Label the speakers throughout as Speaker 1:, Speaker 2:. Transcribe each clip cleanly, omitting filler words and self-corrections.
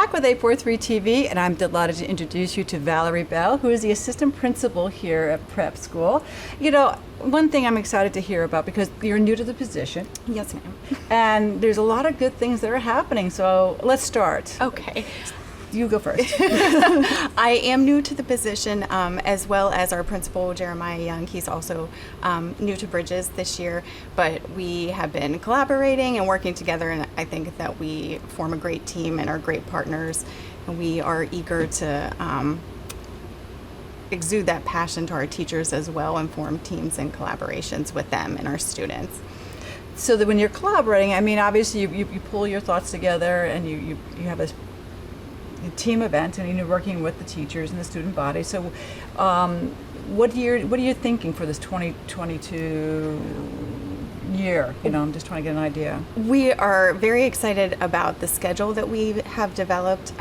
Speaker 1: back with 843 TV, and I'm delighted to introduce you to Valerie Bell, who is the assistant principal here at Prep School. You know, one thing I'm excited to hear about, because you're new to the position.
Speaker 2: Yes, ma'am.
Speaker 1: And there's a lot of good things that are happening, so let's start.
Speaker 2: Okay.
Speaker 1: You go first.
Speaker 2: I am new to the position, as well as our principal, Jeremiah Young. He's also new to Bridges this year, but we have been collaborating and working together, and I think that we form a great team and are great partners, and we are eager to exude that passion to our teachers as well and form teams and collaborations with them and our students.
Speaker 1: So that when you're collaborating, I mean, obviously you pull your thoughts together and you have a team event, and you're working with the teachers and the student body. So what are you thinking for this 2022 year? You know, I'm just trying to get an idea.
Speaker 2: We are very excited about the schedule that we have developed.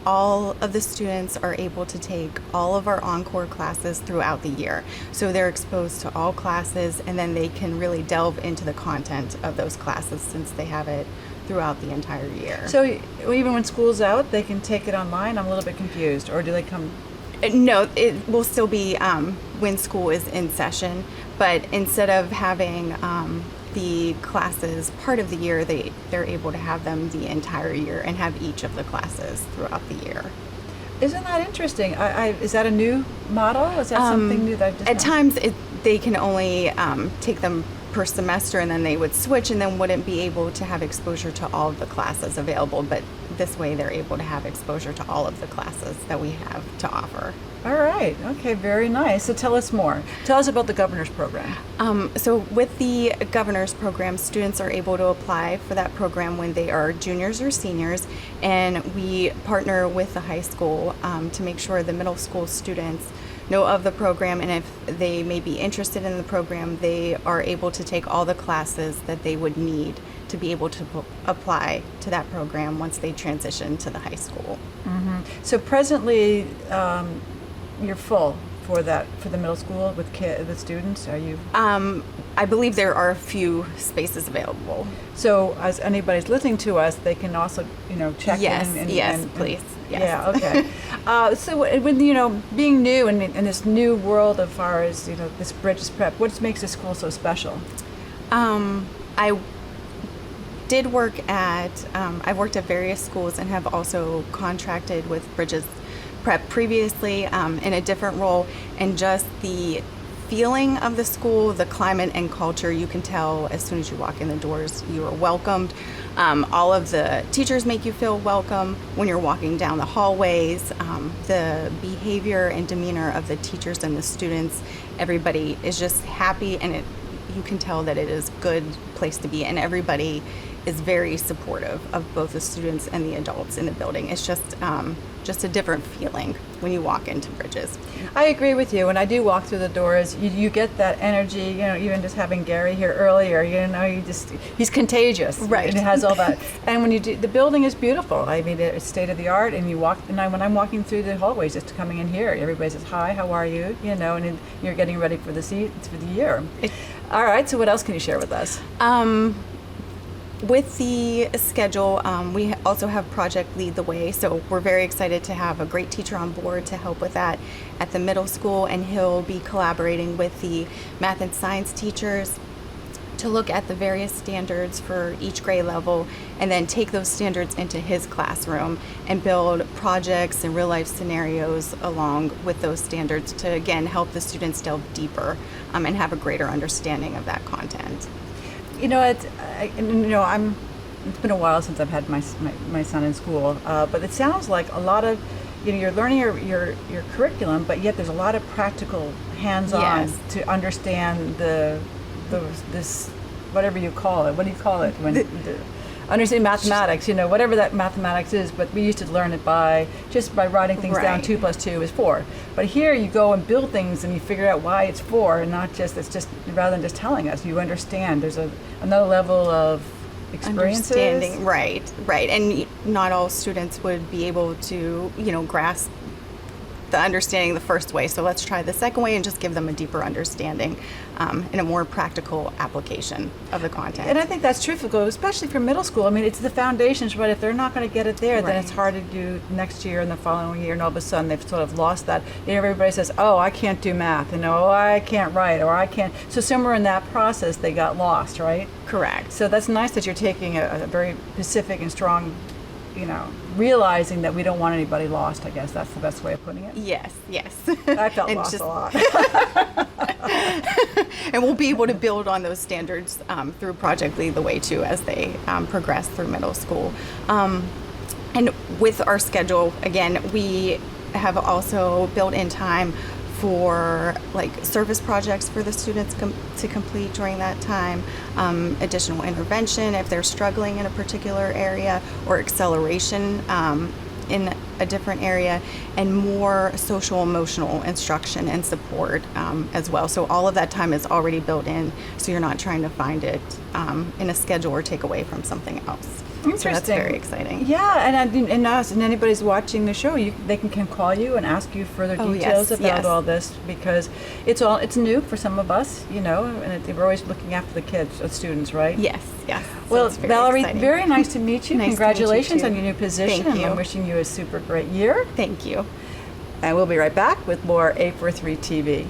Speaker 2: All of the students are able to take all of our encore classes throughout the year. So they're exposed to all classes, and then they can really delve into the content of those classes since they have it throughout the entire year.
Speaker 1: So even when school's out, they can take it online? I'm a little bit confused. Or do they come?
Speaker 2: No, it will still be when school is in session, but instead of having the classes part of the year, they're able to have them the entire year and have each of the classes throughout the year.
Speaker 1: Isn't that interesting? Is that a new model? Is that something new that I just
Speaker 2: At times they can only take them per semester, and then they would switch and then wouldn't be able to have exposure to all of the classes available, but this way they're able to have exposure to all of the classes that we have to offer.
Speaker 1: All right. Okay, very nice. So tell us more. Tell us about the governor's program.
Speaker 2: So with the governor's program, students are able to apply for that program when they are juniors or seniors, and we partner with the high school to make sure the middle school students know of the program, and if they may be interested in the program, they are able to take all the classes that they would need to be able to apply to that program once they transition to the high school.
Speaker 1: Mm-hmm. So presently, you're full for the middle school with students. Are you?
Speaker 2: I believe there are a few spaces available.
Speaker 1: So as anybody's listening to us, they can also check
Speaker 2: yes,
Speaker 1: in.
Speaker 2: Yes, please. Yes.
Speaker 1: Yeah. Okay. So with being new in this new world as far as this Bridges Prep, what makes this school so special?
Speaker 2: I did work at I've worked at various schools and have also contracted with Bridges Prep previously in a different role, and just the feeling of the school, the climate and culture, you can tell as soon as you walk in the doors you are welcomed. All of the teachers make you feel welcome when you're walking down the hallways. The behavior and demeanor of the teachers and the students, everybody is just happy, and you can tell that it is a good place to be, and everybody is very supportive of both the students and the adults in the building. It's just a different feeling when you walk into Bridges.
Speaker 1: I agree with you. When I do walk through the doors, you get that energy. Even just having Gary here earlier, he's contagious.
Speaker 2: Right.
Speaker 1: And it has all that. And when you do, the building is beautiful. I mean, it's state of the art. And when I'm walking through the hallways, just coming in here, everybody says, "Hi, how are you?" And you're getting ready for the year. All right. So what else can you share with us?
Speaker 2: With the schedule, we also have Project Lead the Way, so we're very excited to have a great teacher on board to help with that at the middle school, and he'll be collaborating with the math and science teachers to look at the various standards for each grade level, and then take those standards into his classroom and build projects and real life scenarios along with those standards to, again, help the students delve deeper and have a greater understanding of that content.
Speaker 1: It's been a while since I've had my son in school, but it sounds like a lot of, you're learning your curriculum, but yet there's a lot of practical hands-on.
Speaker 2: Yes.
Speaker 1: To understand this whatever you call it. What do you call it understand mathematics? Whatever that mathematics is. But we used to learn it by writing things down.
Speaker 2: Right.
Speaker 1: 2 + 2 is 4. But here you go and build things, and you figure out why it's 4, and it's just rather than just telling us, you understand. There's another level of experiences.
Speaker 2: Understanding, right. And not all students would be able to, grasp the understanding the first way, so let's try the second way and just give them a deeper understanding and a more practical application of the content.
Speaker 1: And I think that's truthful, especially for middle school. I mean, it's the foundations, but if they're not going to get it there, then it's hard to do next year and the following year, and all of a sudden they've sort of lost that. You know, everybody says, oh, I can't do math, and oh, I can't write, or I can't. So somewhere in that process, they got lost, right?
Speaker 2: Correct.
Speaker 1: So that's nice that you're taking a very specific and strong, you know, realizing that we don't want anybody lost. I guess that's the best way of putting it.
Speaker 2: Yes, yes.
Speaker 1: I felt lost a lot.
Speaker 2: And we'll be able to build on those standards through Project Lead the Way too, as they progress through middle school. And with our schedule, again, we have also built in time for like service projects for the students to complete during that time, additional intervention if they're struggling in a particular area, or acceleration in a different area, and more social emotional instruction and support as well. So all of that time is already built in, so you're not trying to find it in a schedule or take away from something else.
Speaker 1: Interesting.
Speaker 2: So that's very exciting.
Speaker 1: Yeah, and us and anybody's watching the show, they can call you and ask you further details about all this, because it's new for some of us, you know, and we're always looking after the kids, the students, right?
Speaker 2: Yes, yes.
Speaker 1: Well,
Speaker 2: so
Speaker 1: Valerie,
Speaker 2: exciting.
Speaker 1: very nice to meet you.
Speaker 2: Nice to meet you,
Speaker 1: Congratulations
Speaker 2: too.
Speaker 1: on your new position.
Speaker 2: Thank you.
Speaker 1: And I'm wishing you a super great year.
Speaker 2: Thank you.
Speaker 1: And we'll be right back with more WHHI-TV.